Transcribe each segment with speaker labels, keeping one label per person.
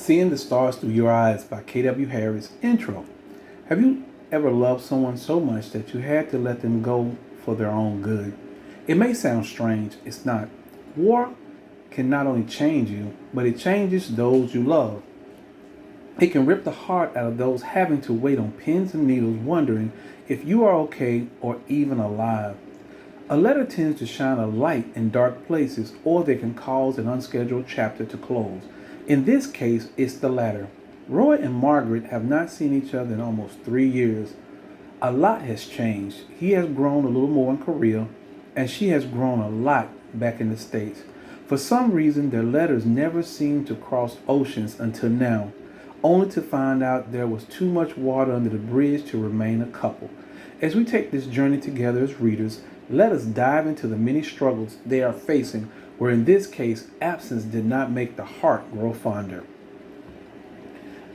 Speaker 1: Seeing the Stars Through Your Eyes by K.W. Harris. Intro. Have you ever loved someone so much that you had to let them go for their own good? It may sound strange, it's not. War can not only change you, but it changes those you love. It can rip the heart out of those having to wait on pins and needles wondering if you are okay or even alive. A letter tends to shine a light in dark places, or they can cause an unscheduled chapter to close. In this case, it's the latter. Roy and Margaret have not seen each other in almost 3 years. A lot has changed. He has grown a little more in Korea, and she has grown a lot back in the States. For some reason, their letters never seemed to cross oceans until now, only to find out there was too much water under the bridge to remain a couple. As we take this journey together as readers, let us dive into the many struggles they are facing, where in this case, absence did not make the heart grow fonder.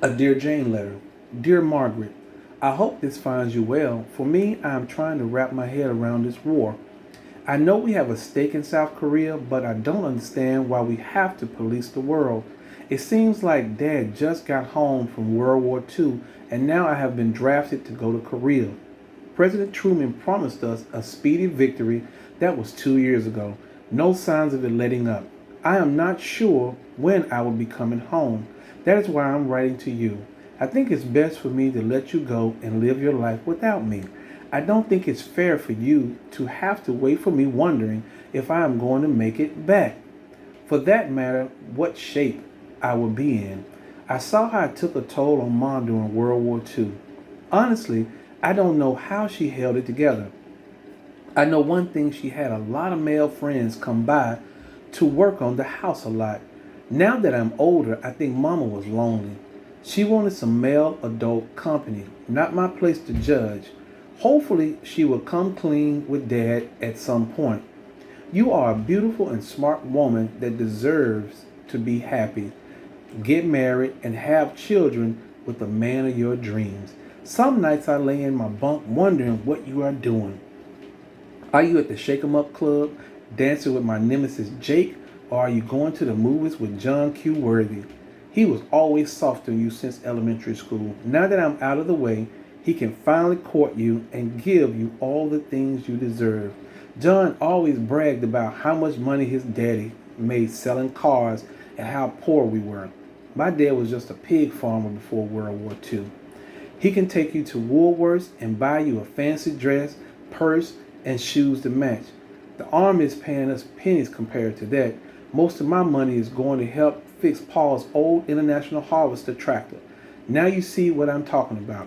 Speaker 1: A Dear Jane letter. Dear Margaret, I hope this finds you well. For me, I am trying to wrap my head around this war. I know we have a stake in South Korea, but I don't understand why we have to police the world. It seems like Dad just got home from World War II, and now I have been drafted to go to Korea. President Truman promised us a speedy victory. That was 2 years ago. No signs of it letting up. I am not sure when I will be coming home. That is why I'm writing to you. I think it's best for me to let you go and live your life without me. I don't think it's fair for you to have to wait for me wondering if I am going to make it back. For that matter, what shape I will be in. I saw how it took a toll on Mom during World War II. Honestly, I don't know how she held it together. I know one thing, she had a lot of male friends come by to work on the house a lot. Now that I'm older, I think Mama was lonely. She wanted some male adult company, not my place to judge. Hopefully, she will come clean with Dad at some point. You are a beautiful and smart woman that deserves to be happy. Get married and have children with the man of your dreams. Some nights I lay in my bunk wondering what you are doing. Are you at the Shake 'em Up Club, dancing with my nemesis Jake, or are you going to the movies with John Q. Worthy? He was always soft on you since elementary school. Now that I'm out of the way, he can finally court you and give you all the things you deserve. John always bragged about how much money his daddy made selling cars and how poor we were. My dad was just a pig farmer before World War II. He can take you to Woolworths and buy you a fancy dress, purse, and shoes to match. The Army is paying us pennies compared to that. Most of my money is going to help fix Paul's old International Harvester tractor. Now you see what I'm talking about.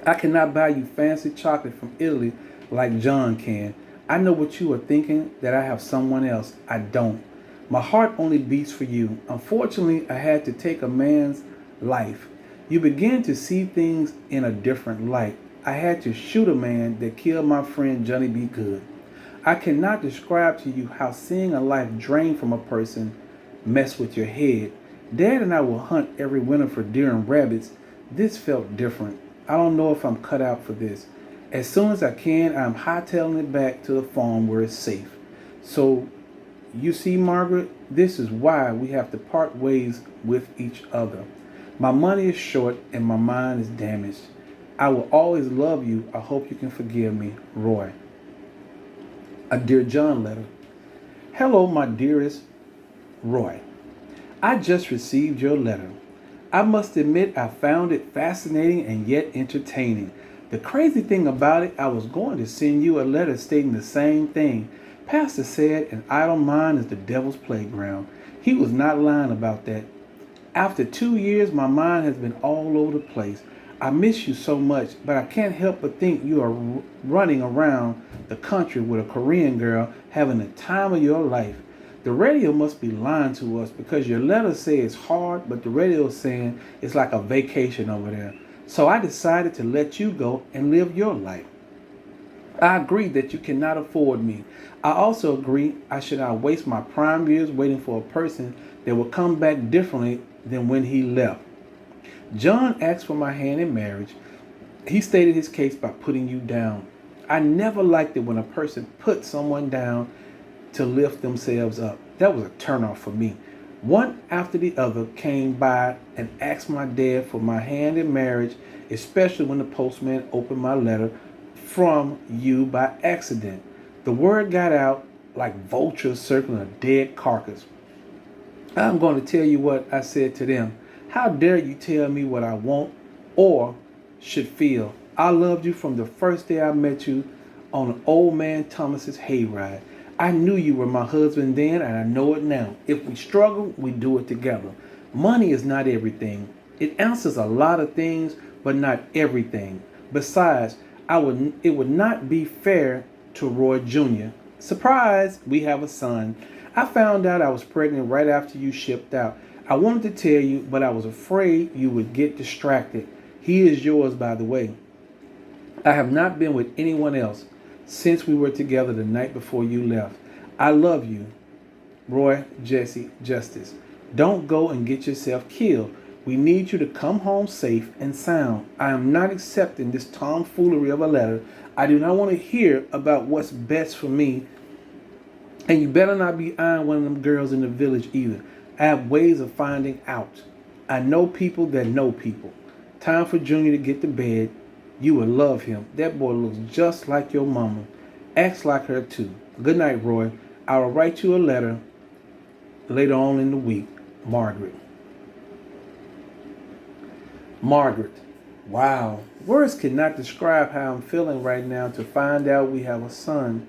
Speaker 1: I cannot buy you fancy chocolate from Italy like John can. I know what you are thinking, that I have someone else. I don't. My heart only beats for you. Unfortunately, I had to take a man's life. You begin to see things in a different light. I had to shoot a man that killed my friend Johnny B. Good. I cannot describe to you how seeing a life drained from a person mess with your head. Dad and I will hunt every winter for deer and rabbits. This felt different. I don't know if I'm cut out for this. As soon as I can, I'm hightailing it back to the farm where it's safe. So, you see, Margaret, this is why we have to part ways with each other. My money is short and my mind is damaged. I will always love you. I hope you can forgive me, Roy. A Dear John letter. Hello, my dearest Roy. I just received your letter. I must admit I found it fascinating and yet entertaining. The crazy thing about it, I was going to send you a letter stating the same thing. Pastor said an idle mind is the devil's playground. He was not lying about that. After 2 years, my mind has been all over the place. I miss you so much, but I can't help but think you are running around the country with a Korean girl having the time of your life. The radio must be lying to us because your letters say it's hard, but the radio is saying it's like a vacation over there. So I decided to let you go and live your life. I agree that you cannot afford me. I also agree I should not waste my prime years waiting for a person that will come back differently than when he left. John asked for my hand in marriage. He stated his case by putting you down. I never liked it when a person put someone down to lift themselves up. That was a turnoff for me. One after the other came by and asked my dad for my hand in marriage, especially when the postman opened my letter from you by accident. The word got out like vultures circling a dead carcass. I'm going to tell you what I said to them. How dare you tell me what I want or should feel? I loved you from the first day I met you on an old man Thomas's hayride. I knew you were my husband then, and I know it now. If we struggle, we do it together. Money is not everything. It answers a lot of things, but not everything. Besides, it would not be fair to Roy Jr. Surprise, we have a son. I found out I was pregnant right after you shipped out. I wanted to tell you, but I was afraid you would get distracted. He is yours, by the way. I have not been with anyone else since we were together the night before you left. I love you, Roy Jesse Justice. Don't go and get yourself killed. We need you to come home safe and sound. I am not accepting this tomfoolery of a letter. I do not want to hear about what's best for me. And you better not be eyeing one of them girls in the village either. I have ways of finding out. I know people that know people. Time for Junior to get to bed. You will love him. That boy looks just like your mama. Acts like her too. Good night, Roy. I will write you a letter later on in the week. Margaret. Margaret. Wow. Words cannot describe how I'm feeling right now to find out we have a son.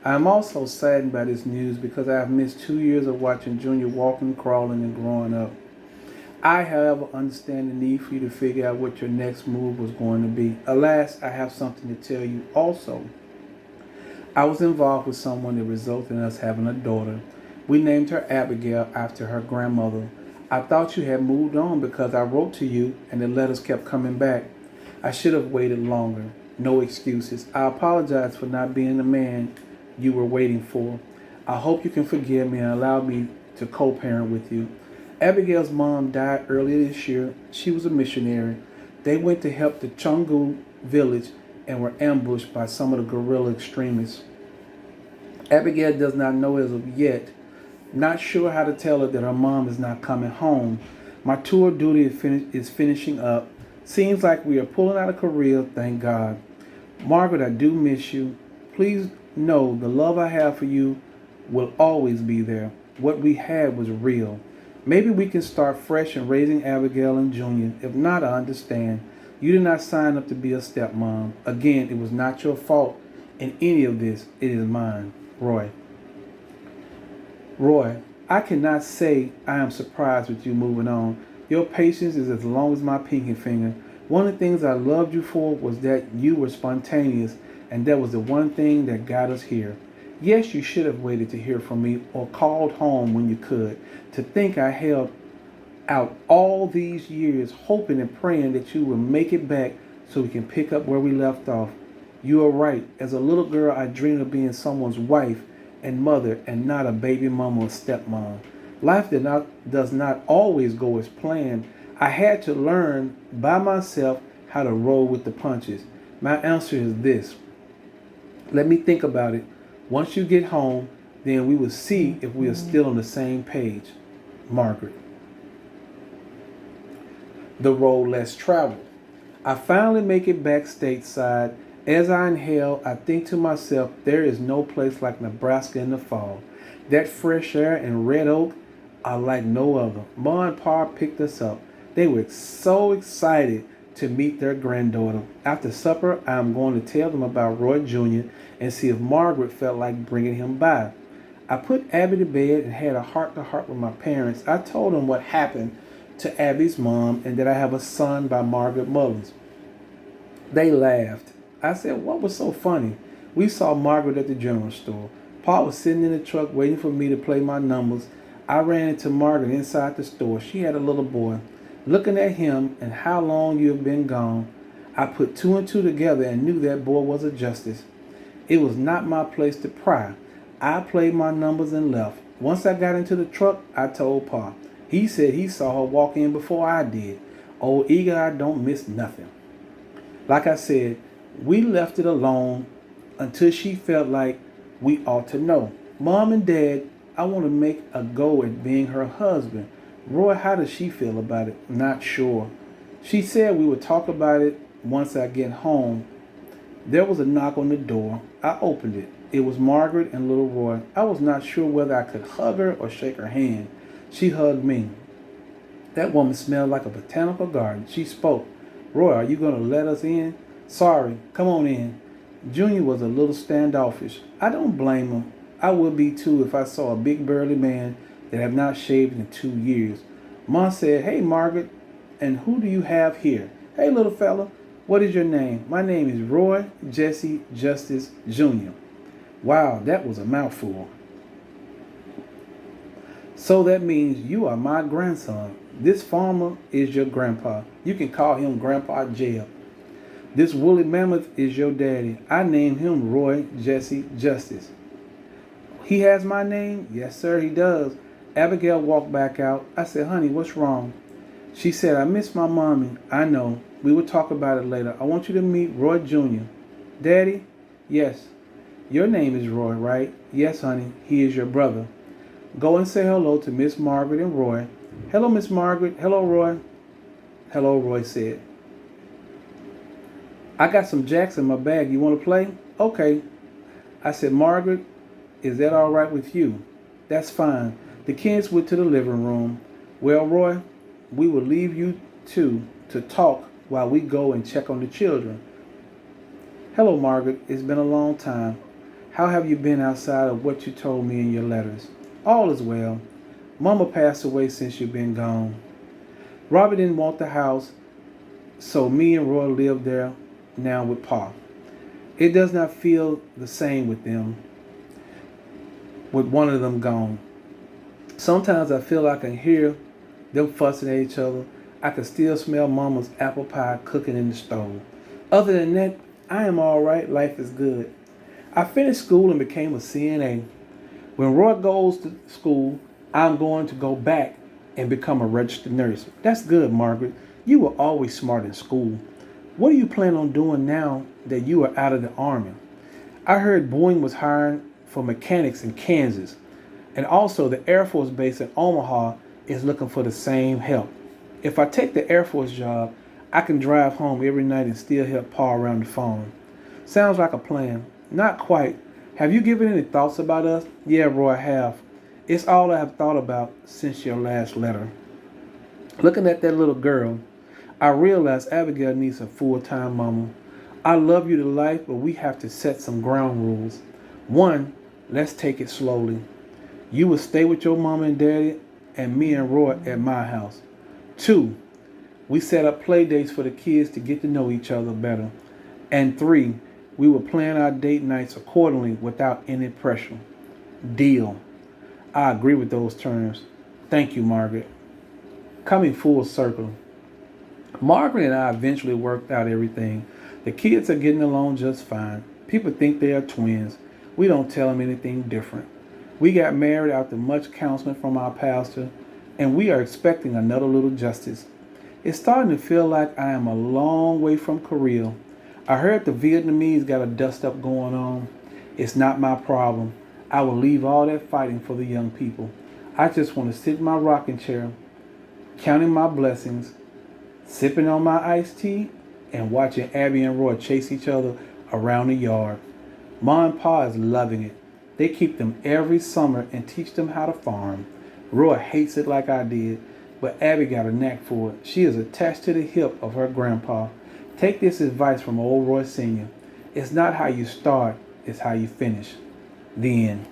Speaker 1: I am also saddened by this news because I have missed 2 years of watching Junior walking, crawling, and growing up. I, however, understand the need for you to figure out what your next move was going to be. Alas, I have something to tell you also. I was involved with someone that resulted in us having a daughter. We named her Abigail after her grandmother. I thought you had moved on because I wrote to you and the letters kept coming back. I should have waited longer. No excuses. I apologize for not being the man you were waiting for. I hope you can forgive me and allow me to co-parent with you. Abigail's mom died earlier this year. She was a missionary. They went to help the Chungu village and were ambushed by some of the guerrilla extremists. Abigail does not know as of yet, not sure how to tell her that her mom is not coming home. My tour duty is finishing up. Seems like we are pulling out of Korea, thank God. Margaret, I do miss you. Please know the love I have for you will always be there. What we had was real. Maybe we can start fresh in raising Abigail and Junior. If not, I understand. You did not sign up to be a stepmom. Again, it was not your fault in any of this. It is mine. Roy. Roy, I cannot say I am surprised with you moving on. Your patience is as long as my pinky finger. One of the things I loved you for was that you were spontaneous, and that was the one thing that got us here. Yes, you should have waited to hear from me or called home when you could. To think I held out all these years hoping and praying that you would make it back so we can pick up where we left off. You are right. As a little girl, I dreamed of being someone's wife and mother and not a baby mama or stepmom. Life does not always go as planned. I had to learn by myself how to roll with the punches. My answer is this. Let me think about it. Once you get home, then we will see if we are still on the same page. Margaret. The road less traveled. I finally make it back stateside. As I inhale, I think to myself, there is no place like Nebraska in the fall. That fresh air and red oak are like no other. Ma and Pa picked us up. They were so excited to meet their granddaughter. After supper, I am going to tell them about Roy Jr. and see if Margaret felt like bringing him by. I put Abby to bed and had a heart-to-heart with my parents. I told them what happened to Abby's mom and that I have a son by Margaret Mullins. They laughed. I said, what was so funny? We saw Margaret at the general store. Pa was sitting in the truck waiting for me to play my numbers. I ran into Margaret inside the store. She had a little boy. Looking at him and how long you have been gone, I put two and two together and knew that boy was a justice. It was not my place to pry. I played my numbers and left. Once I got into the truck, I told Pa. He said he saw her walk in before I did. Old Eagle Eye don't miss nothing. Like I said, we left it alone until she felt like we ought to know. Mom and Dad I want to make a go at being her husband. Roy, how does she feel about it? Not sure. She said we would talk about it once I get home. There was a knock on the door. I opened it. It was Margaret and little Roy. I was not sure whether I could hug her or shake her hand. She hugged me. That woman smelled like a botanical garden. She spoke. Roy, are you going to let us in? Sorry, come on in. Junior was a little standoffish. I don't blame him. I would be too if I saw a big burly man that have not shaved in 2 years. Ma said, hey Margaret, and who do you have here? Hey little fella, what is your name? My name is Roy Jesse Justice Jr. Wow, that was a mouthful. So that means you are my grandson. This farmer is your grandpa. You can call him Grandpa Jail. This woolly mammoth is your daddy. I named him Roy Jesse Justice. He has my name? Yes, sir, he does. Abigail walked back out. I said, honey, what's wrong? She said, I miss my mommy. I know. We will talk about it later. I want you to meet Roy Jr. Daddy? Yes. Your name is Roy, right? Yes, honey. He is your brother. Go and say hello to Miss Margaret and Roy. Hello, Miss Margaret. Hello, Roy. Hello, Roy said. I got some jacks in my bag. You want to play? Okay. I said, Margaret, is that all right with you? That's fine. The kids went to the living room. Well, Roy, we will leave you two to talk while we go and check on the children. Hello, Margaret. It's been a long time. How have you been outside of what you told me in your letters? All is well. Mama passed away since you've been gone. Robert didn't want the house, so me and Roy live there now with Pa. It does not feel the same with them, with one of them gone. Sometimes I feel I can hear them fussing at each other. I can still smell Mama's apple pie cooking in the stove. Other than that, I am all right. Life is good. I finished school and became a CNA. When Roy goes to school, I'm going to go back and become a registered nurse. That's good, Margaret. You were always smart in school. What do you plan on doing now that you are out of the Army? I heard Boeing was hiring for mechanics in Kansas. And also the Air Force Base in Omaha is looking for the same help. If I take the Air Force job, I can drive home every night and still help Pa around the phone. Sounds like a plan. Not quite. Have you given any thoughts about us? Yeah, Roy, I have. It's all I have thought about since your last letter. Looking at that little girl, I realize Abigail needs a full-time mama. I love you to life, but we have to set some ground rules. 1, let's take it slowly. You will stay with your mama and daddy and me and Roy at my house. 2, we set up play dates for the kids to get to know each other better. And 3, we will plan our date nights accordingly without any pressure. Deal. I agree with those terms. Thank you, Margaret. Coming full circle. Margaret and I eventually worked out everything. The kids are getting along just fine. People think they are twins. We don't tell them anything different. We got married after much counseling from our pastor, and we are expecting another little Justice. It's starting to feel like I am a long way from Korea. I heard the Vietnamese got a dust-up going on. It's not my problem. I will leave all that fighting for the young people. I just want to sit in my rocking chair, counting my blessings, sipping on my iced tea, and watching Abby and Roy chase each other around the yard. Ma and Pa is loving it. They keep them every summer and teach them how to farm. Roy hates it like I did, but Abby got a knack for it. She is attached to the hip of her grandpa. Take this advice from old Roy Sr. It's not how you start, it's how you finish. The end.